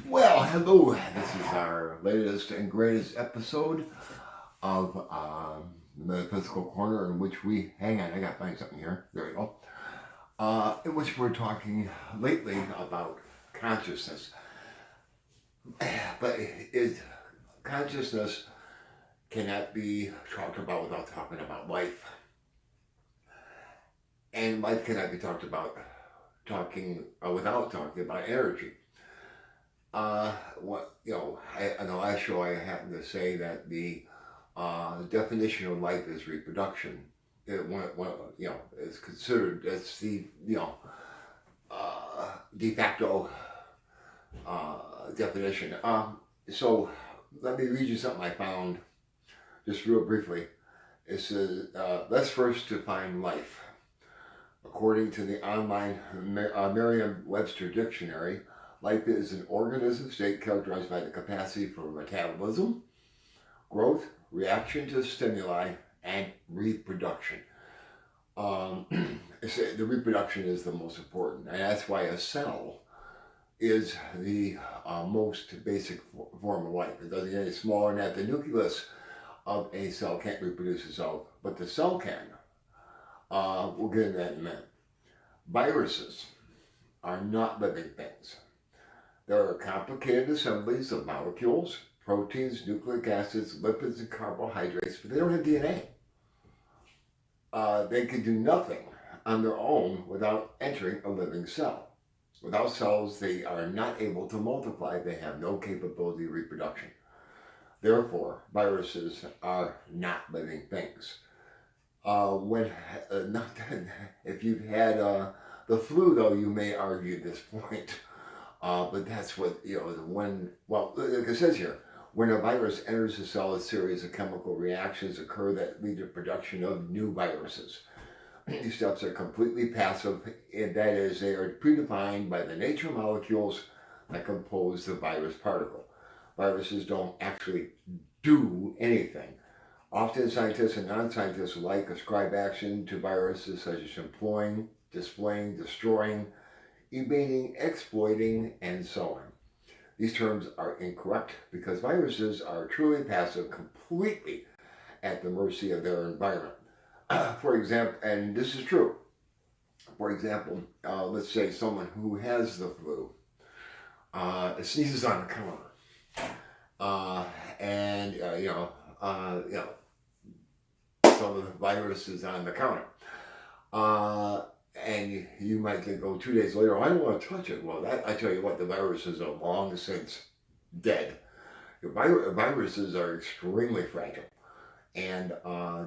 Well, hello. This is our latest and greatest episode of the Metaphysical Corner, in which we hang on. I gotta find something here. There we go. In which we're talking lately about consciousness, but consciousness cannot be talked about without talking about life, and life cannot be talked about without talking about energy. In the last show, I happened to say that the definition of life is reproduction. Is considered as the de facto definition. So let me read you something I found just real briefly. It says, let's first define life. According to the online Merriam-Webster dictionary, life is an organism state characterized by the capacity for metabolism, growth, reaction to stimuli, and reproduction. The reproduction is the most important, and that's why a cell is the most basic form of life. It doesn't get any smaller than that. The nucleus of a cell can't reproduce itself, but the cell can. We'll get into that in a minute. Viruses are not living things. There are complicated assemblies of molecules, proteins, nucleic acids, lipids, and carbohydrates, but they don't have DNA. They can do nothing on their own without entering a living cell. Without cells, they are not able to multiply. They have no capability of reproduction. Therefore, viruses are not living things. If you've had the flu, though, you may argue this point. But that's what, like it says here, when a virus enters a cell, a series of chemical reactions occur that lead to production of new viruses. These steps are completely passive, and that is, they are predefined by the nature molecules that compose the virus particle. Viruses don't actually do anything. Often scientists and non-scientists alike ascribe action to viruses such as employing, displaying, destroying, evading, exploiting, and so on. These terms are incorrect because viruses are truly passive, completely at the mercy of their environment. For example, and this is true. For example, let's say someone who has the flu sneezes on the counter, some of the virus is on the counter. And you might think, 2 days later, I don't want to touch it. Well, I tell you what, the viruses are long since dead. Viruses are extremely fragile and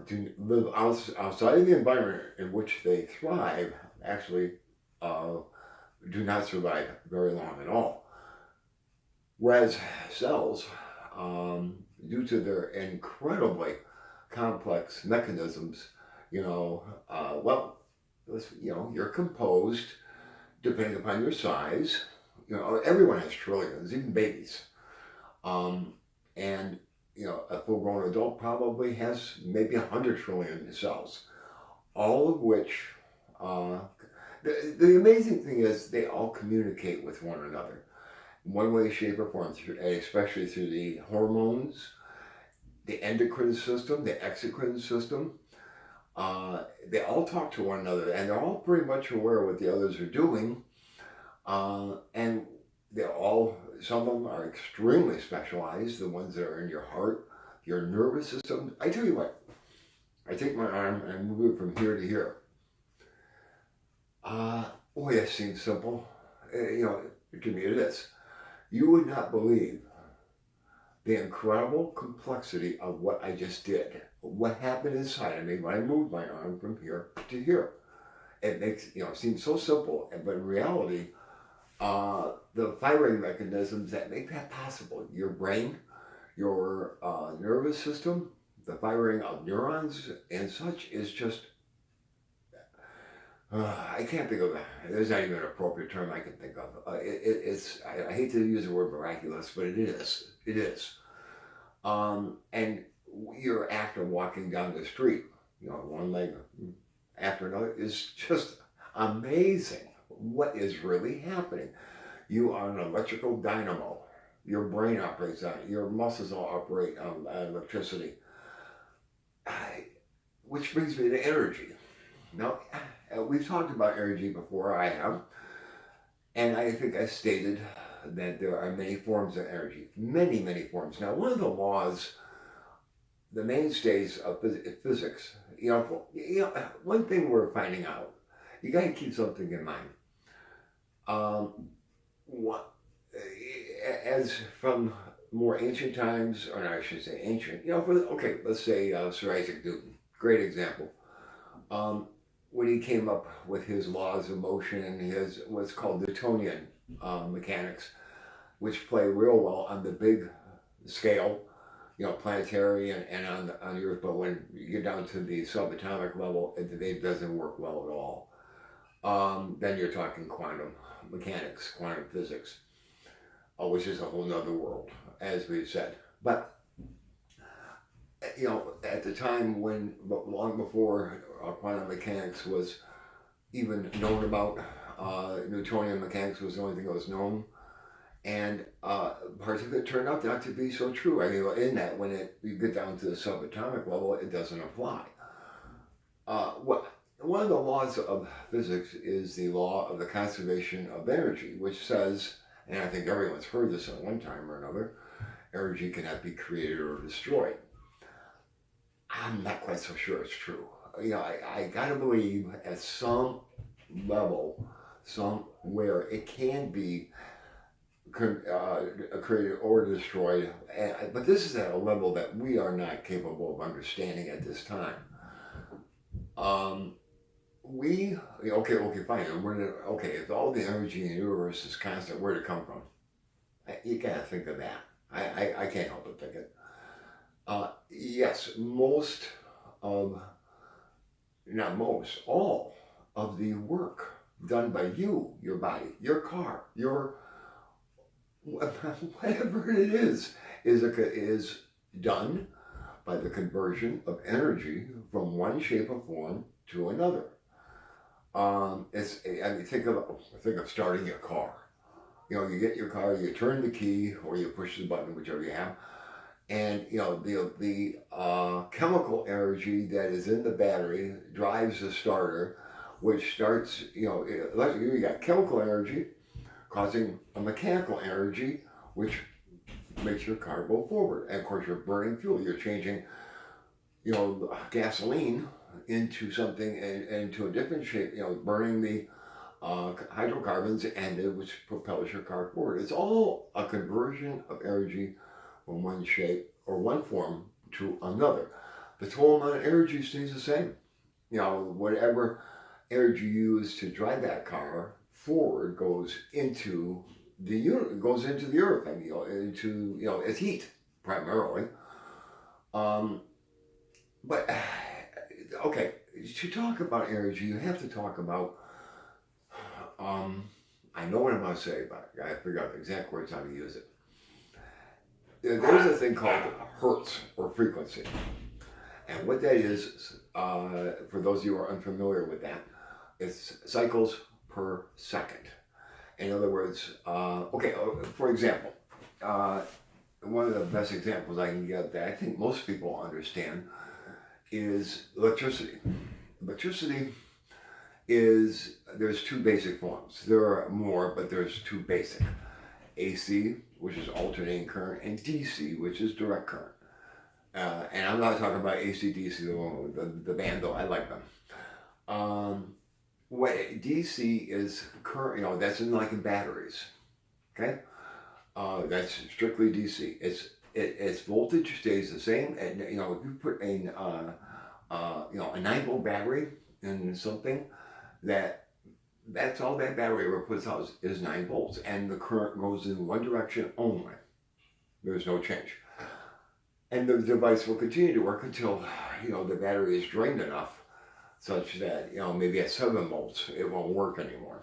to live outside of the environment in which they thrive actually do not survive very long at all. Whereas cells, due to their incredibly complex mechanisms, you're composed, depending upon your size. Everyone has trillions, even babies. A full-grown adult probably has maybe 100 trillion cells, all of which, the amazing thing is they all communicate with one another. One way, shape, or form, especially through the hormones, the endocrine system, the exocrine system. They all talk to one another, and they're all pretty much aware of what the others are doing. And some of them are extremely specialized, the ones that are in your heart, your nervous system. I tell you what, I take my arm and move it from here to here. That seems simple. To me it is. You would not believe the incredible complexity of what I just did. What happened inside of me when I moved my arm from here to here. It makes, seem so simple, but in reality, the firing mechanisms that make that possible, your brain, your nervous system, the firing of neurons and such is just, I can't think of that. There's not even an appropriate term I can think of. I hate to use the word miraculous, but it is. It is. And your act of walking down the street, one leg after another, is just amazing what is really happening. You are an electrical dynamo. Your brain operates on it. Your muscles all operate on electricity. Which brings me to energy. Now, we've talked about energy before, I have, and I think I stated that there are many forms of energy. Many, many forms. Now, one of the laws, the mainstays of physics, one thing we're finding out, you got to keep something in mind. What, as from more ancient times, or I should say ancient, let's say Sir Isaac Newton, great example. When he came up with his laws of motion and his what's called Newtonian mechanics, which play real well on the big scale, planetary and on the Earth, but when you get down to the subatomic level, it doesn't work well at all. Then you're talking quantum mechanics, quantum physics, which is a whole nother world, as we've said. But at the time when, long before quantum mechanics was even known about, Newtonian mechanics was the only thing that was known, and parts of it turned out not to be so true. I mean, in that when you get down to the subatomic level, it doesn't apply. One of the laws of physics is the law of the conservation of energy, which says, and I think everyone's heard this at one time or another, energy cannot be created or destroyed. I'm not quite so sure it's true. I gotta believe at some level, somewhere, it can be created or destroyed. But this is at a level that we are not capable of understanding at this time. Okay, fine. If all the energy in the universe is constant, where'd it come from? You gotta think of that. I can't help but think it. Yes, all of the work done by you, your body, your car, your whatever it is done by the conversion of energy from one shape or form to another. Think of starting your car. You get your car, you turn the key, or you push the button, whichever you have, and the chemical energy that is in the battery drives the starter, which starts. You got chemical energy causing a mechanical energy, which makes your car go forward. And of course, you're burning fuel. You're changing, gasoline into something and into a different shape. Burning the hydrocarbons, and which propels your car forward. It's all a conversion of energy from one shape or one form to another. The total amount of energy stays the same. Whatever energy you use to drive that car forward goes into the earth. Into its heat primarily. But okay, to talk about energy, you have to talk about. I know what I'm going to say, but I forgot the exact words how to use it. There's a thing called hertz or frequency, and what that is, for those of you who are unfamiliar with that, it's cycles per second. In other words, for example, one of the best examples I can get that I think most people understand is electricity. Electricity there's two basic forms. There are more, but there's two basic. AC, which is alternating current, and DC, which is direct current. And I'm not talking about AC/DC, the band, though I like them. What DC is current, that's in batteries. Okay, that's strictly DC. Its voltage stays the same, and if you put a 9-volt battery in something, that's all that battery ever puts out is 9 volts, and the current goes in one direction only. There's no change, and the device will continue to work until the battery is drained enough such that maybe at 7 volts it won't work anymore.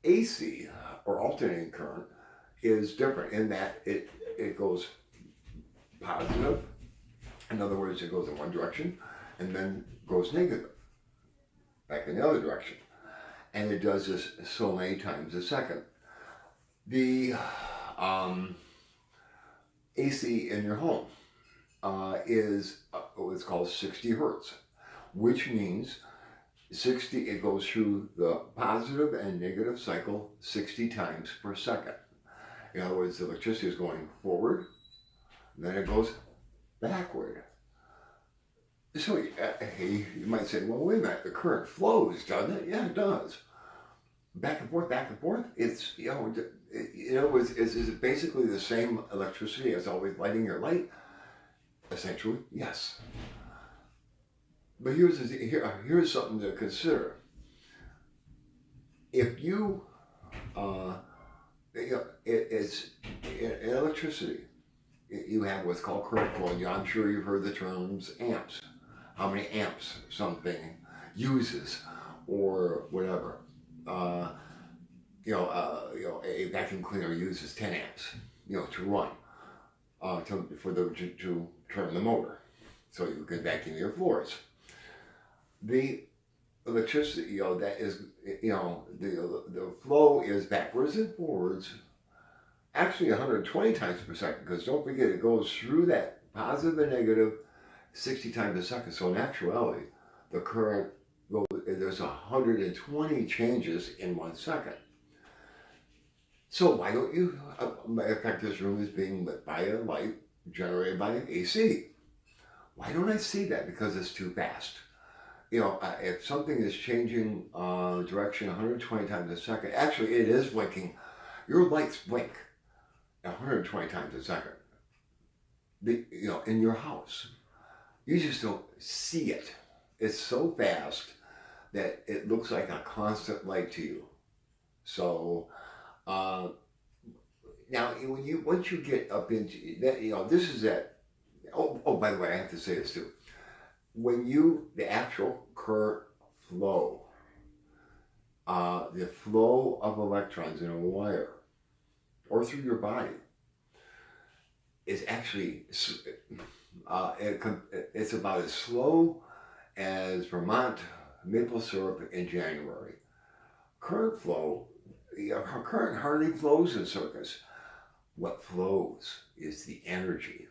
AC or alternating current is different in that it goes positive. In other words, it goes in one direction and then goes negative back in the other direction, and it does this so many times a second. The AC in your home is what's called 60 hertz, which means 60, it goes through the positive and negative cycle 60 times per second. In other words, the electricity is going forward, then it goes backward. So you might say, well, wait a minute, the current flows, doesn't it? Yeah, it does. Back and forth, back and forth. It's, is it basically the same electricity as always lighting your light? Essentially, yes. But here's something to consider. If you, it's in electricity, you have what's called current flow. And I'm sure you've heard the terms amps. How many amps something uses, or whatever. A vacuum cleaner uses 10 amps, to run, to turn the motor, so you can vacuum your floors. The electricity, that is, the flow is backwards and forwards, actually 120 times per second, because don't forget it goes through that positive and negative 60 times a second. So in actuality, the current there's 120 changes in 1 second. So why don't you, matter of fact, this room is being lit by a light generated by AC. Why don't I see that? Because it's too fast. If something is changing direction 120 times a second, actually it is blinking. Your lights blink 120 times a second. In your house, you just don't see it. It's so fast that it looks like a constant light to you. So now, once you get up into that, this is that. Oh, by the way, I have to say this too. When the actual current flow, the flow of electrons in a wire or through your body is actually, it's about as slow as Vermont maple syrup in January. Current flow, current hardly flows in circuits. What flows is the energy.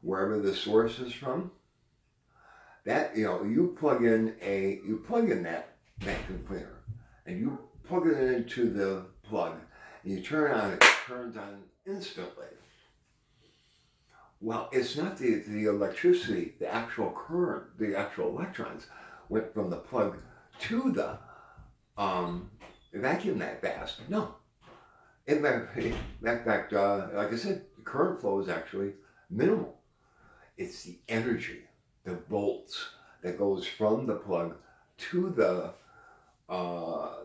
Wherever the source is from, that, you plug in that vacuum cleaner, and you plug it into the plug, and you turn it on, it turns on instantly. Well, it's not the electricity, the actual current, the actual electrons went from the plug to the vacuum that fast. No. In fact, like I said, the current flow is actually minimal. It's the energy, the volts that goes from the plug to the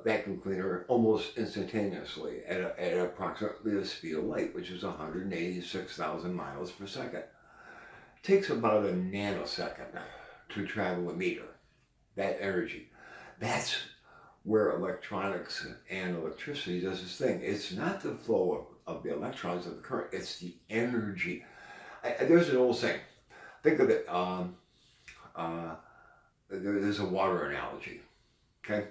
vacuum cleaner almost instantaneously at approximately the speed of light, which is 186,000 miles per second. It takes about a nanosecond to travel a meter, that energy. That's where electronics and electricity does its thing. It's not the flow of the electrons of the current, it's the energy. There's an old saying. Think of it, there's a water analogy, okay?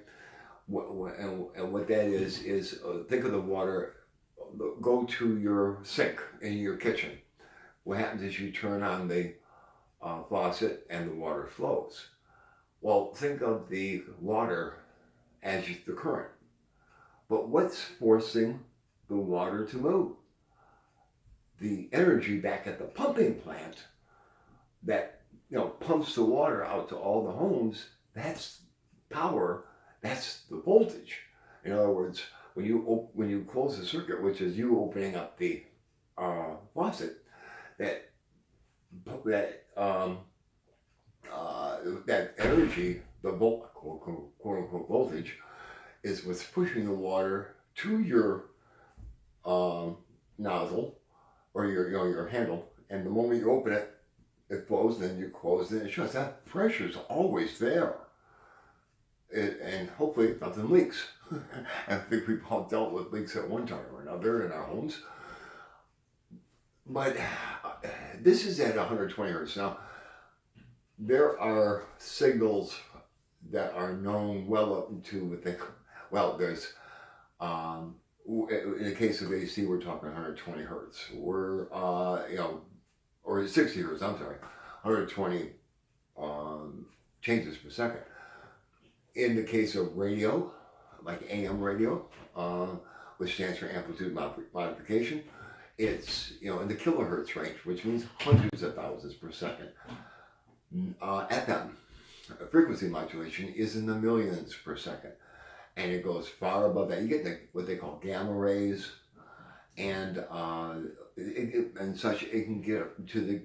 And what that is think of the water, go to your sink in your kitchen. What happens is you turn on the faucet and the water flows. Well, think of the water as the current. But what's forcing the water to move? The energy back at the pumping plant that pumps the water out to all the homes. That's power. That's the voltage. In other words, when you close the circuit, which is you opening up the faucet, that energy, the quote unquote voltage, is what's pushing the water to your nozzle or your handle, and the moment you open it, it flows, then you close it, and it shuts. That pressure's always there. And hopefully nothing leaks. I think we've all dealt with leaks at one time or another in our homes. But this is at 120 hertz. Now, there are signals that are known well up into there's In the case of AC, we're talking 120 hertz. We're, or 60 hertz, I'm sorry, 120 changes per second. In the case of radio, like AM radio, which stands for amplitude modification, it's in the kilohertz range, which means hundreds of thousands per second. FM frequency modulation is in the millions per second, and it goes far above that. You get what they call gamma rays, and and such. It can get to the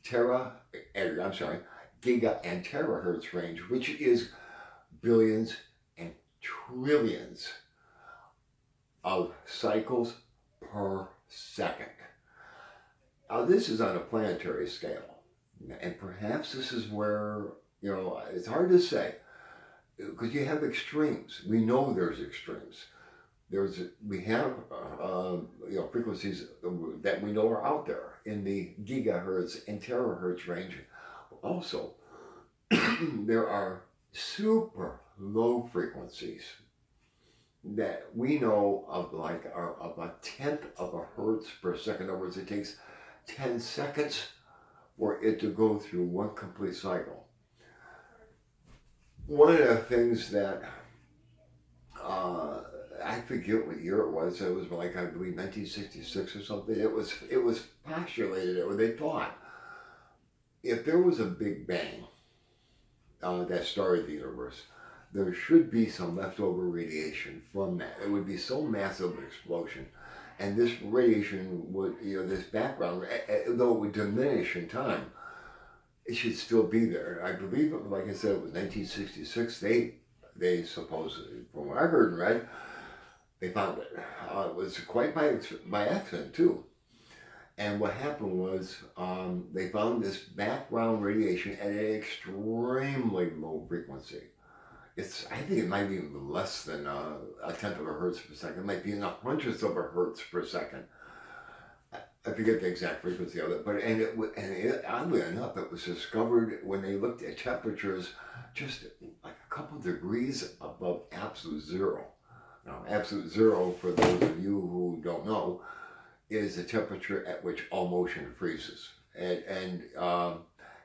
giga and terahertz range, which is billions and trillions of cycles per second. Now, this is on a planetary scale, and perhaps this is where, it's hard to say, because you have extremes. We know there's extremes. We have frequencies that we know are out there in the gigahertz and terahertz range. Also, there are super low frequencies that we know of, are of a tenth of a hertz per second. In other words, it takes 10 seconds for it to go through one complete cycle. One of the things that I forget what year it was. It was I believe 1966 or something. It was postulated, or they thought, if there was a Big Bang that started the universe, there should be some leftover radiation from that. It would be so massive an explosion, and this radiation would, this background, though it would diminish in time, it should still be there. I believe, like I said, it was 1966. They supposedly, from what I heard and read, they found it. It was quite by accident too. And what happened was they found this background radiation at an extremely low frequency. I think it might be less than a tenth of a hertz per second. It might be in the hundredths of a hertz per second. I forget the exact frequency of it, but oddly enough, it was discovered when they looked at temperatures just like a couple degrees above absolute zero. Now, absolute zero, for those of you who don't know, is the temperature at which all motion freezes, and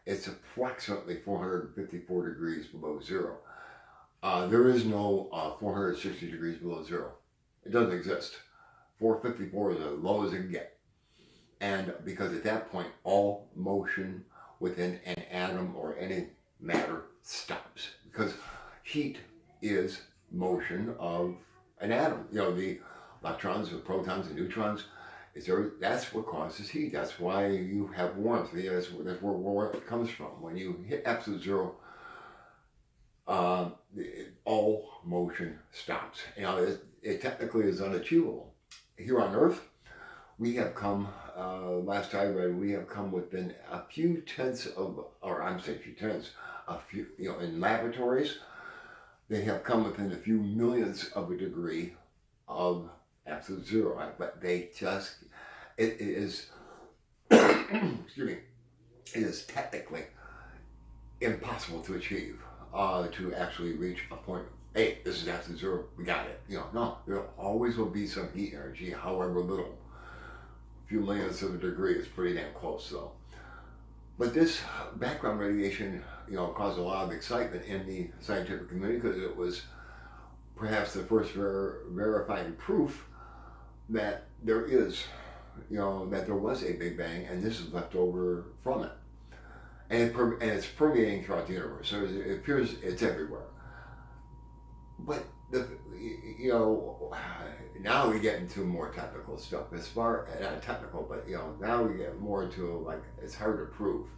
it's approximately 454 degrees below zero. There is no 460 degrees below zero. It doesn't exist. 454 is as low as it can get. And because at that point, all motion within an atom or any matter stops. Because heat is motion of an atom. The electrons, the protons, the neutrons, that's what causes heat. That's why you have warmth. That's where warmth comes from. When you hit absolute zero, all motion stops. It technically is unachievable. Here on Earth, we have come, last I read, we have come within a few tenths of, or I'm saying in laboratories, they have come within a few millionths of a degree of absolute zero. But it is, excuse me, it is technically impossible to achieve, to actually reach a point, hey, this is absolute zero, we got it. No, there always will be some heat energy, however little. A few millionths of a degree is pretty damn close, though. But this background radiation, caused a lot of excitement in the scientific community, because it was perhaps the first verifying proof that there is, that there was a Big Bang, and this is left over from it. And it's permeating throughout the universe, so it appears it's everywhere. But now we get into more technical stuff. As far, not technical, but now we get more into it's hard to prove.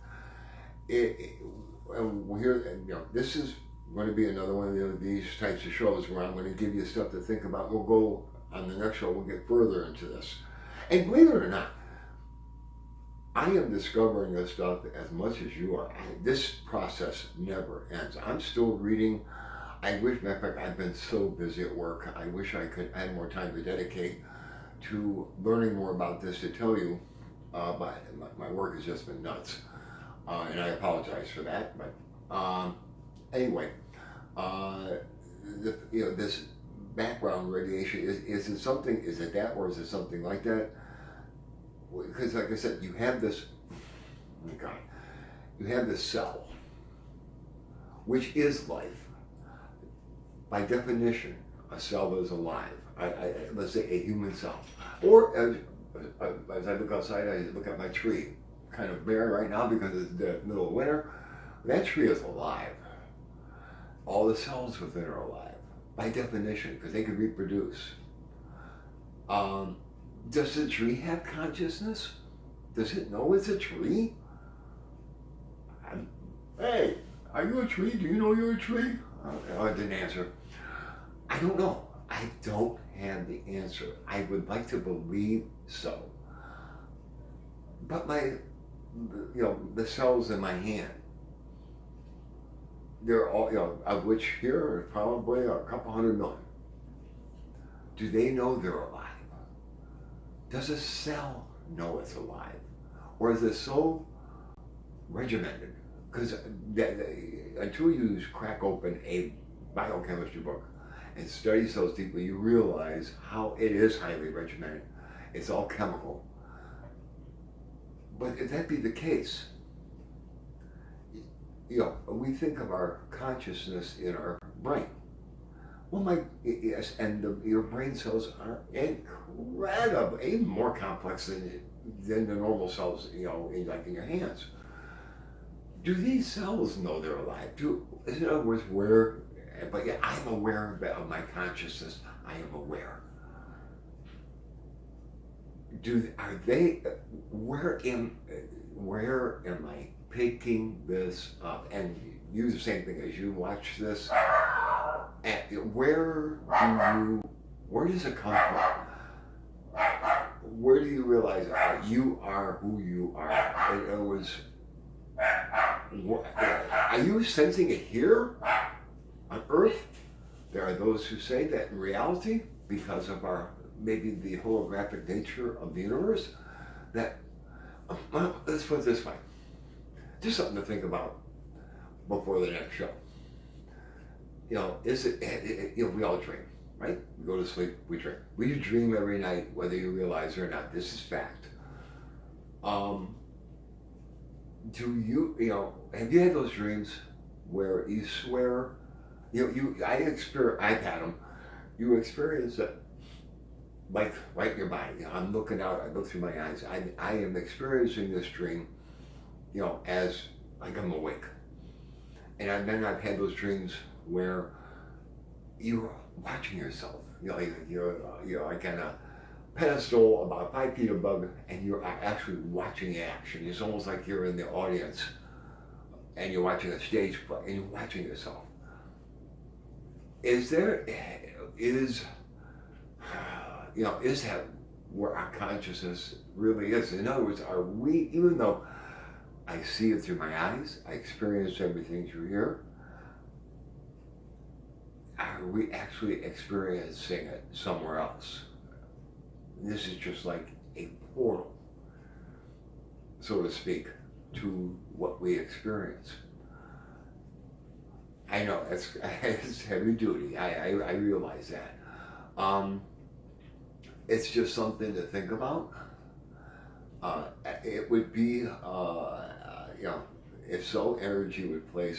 And we're here, this is going to be another one of these types of shows where I'm going to give you stuff to think about. We'll go on the next show. We'll get further into this. And believe it or not, I am discovering this stuff as much as you are. This process never ends. I'm still reading. I wish, matter of fact, I've been so busy at work. I wish I could add more time to dedicate to learning more about this to tell you. But my work has just been nuts, and I apologize for that. But anyway, this background radiation, is it something, is it that, or is it something like that? Because like I said, you have this, oh my God, you have this cell, which is life. By definition, a cell is alive. Let's say a human cell. Or as I look outside, I look at my tree, kind of bare right now because it's the middle of winter. That tree is alive. All the cells within are alive, by definition, because they can reproduce. Does the tree have consciousness? Does it know it's a tree? Hey, are you a tree? Do you know you're a tree? I didn't answer. I don't know. I don't have the answer. I would like to believe so. But the cells in my hand, they're all, of which here are probably a couple 100 million. Do they know they're alive? Does a cell know it's alive? Or is it so regimented? Because until you crack open a biochemistry book and study cells deeply, you realize how it is highly regimented. It's all chemical. But if that be the case, we think of our consciousness in our brain. Well, yes, and your brain cells are incredible, even more complex than the normal cells, like in your hands. Do these cells know they're alive? In other words, I'm aware of my consciousness. I am aware. Where am I picking this up? And use the same thing as you watch this. Where does it come from? Where do you realize you are who you are? In other words, are you sensing it here on Earth? There are those who say that in reality, because of maybe the holographic nature of the universe, that, let's put it this way, just something to think about before the next show. We all dream, right? We go to sleep, we dream. We dream every night, whether you realize it or not. This is fact. Have you had those dreams where you swear, I've had them, you experience it, like right in your body. I'm looking out, I look through my eyes, I am experiencing this dream, as like I'm awake. And then I've had those dreams where you're watching yourself, you're like on a pedestal about 5 feet above, and you're actually watching the action. It's almost like you're in the audience and you're watching a stage play and you're watching yourself. Is that where our consciousness really is? In other words, are we, even though I see it through my eyes, I experience everything through here, are we actually experiencing it somewhere else? This is just like a portal, so to speak, to what we experience. I know it's heavy duty. I realize that. It's just something to think about. It would be, if so, energy would play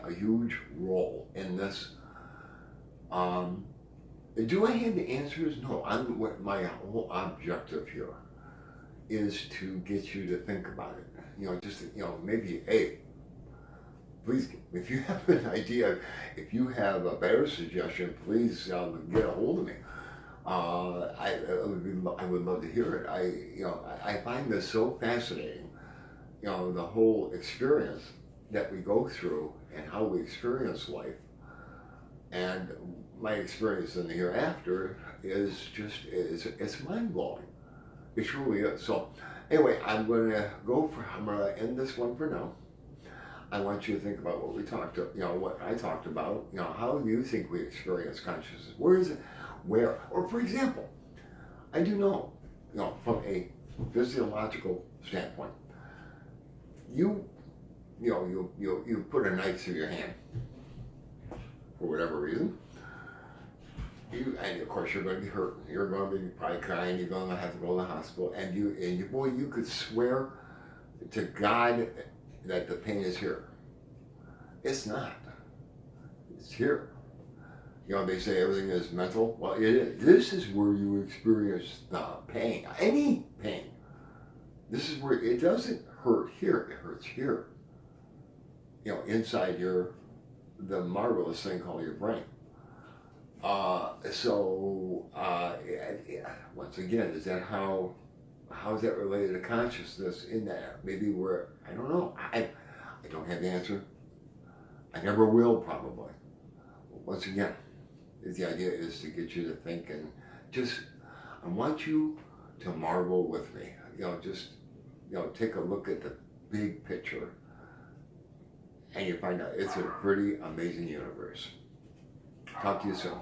a huge role in this. Do I have the answers? No. My whole objective here is to get you to think about it. Maybe, hey, please, if you have an idea, if you have a better suggestion, please get a hold of me. I would love to hear it. I find this so fascinating. The whole experience that we go through and how we experience life, and my experience in the hereafter is just it's mind blowing. It truly is. So anyway, I'm going to end this one for now. I want you to think about what what I talked about. How do you think we experience consciousness? Where is it? Where? Or for example, I do know, from a physiological standpoint, you put a knife through your hand for whatever reason. and of course you're going to be hurt. You're going to be probably crying. You're going to have to go to the hospital, and boy, you could swear to God that the pain is here. It's not. It's here. You know, they say everything is mental. Well, it is. This is where you experience the pain. Any pain. This is where it doesn't hurt here. It hurts here. You know, inside the marvelous thing called your brain. Once again, is that how is that related to consciousness in that? Maybe where, I don't know. I don't have the answer. I never will, probably. Once again, the idea is to get you to think and I want you to marvel with me. Take a look at the big picture and you find out it's a pretty amazing universe. Talk to you soon.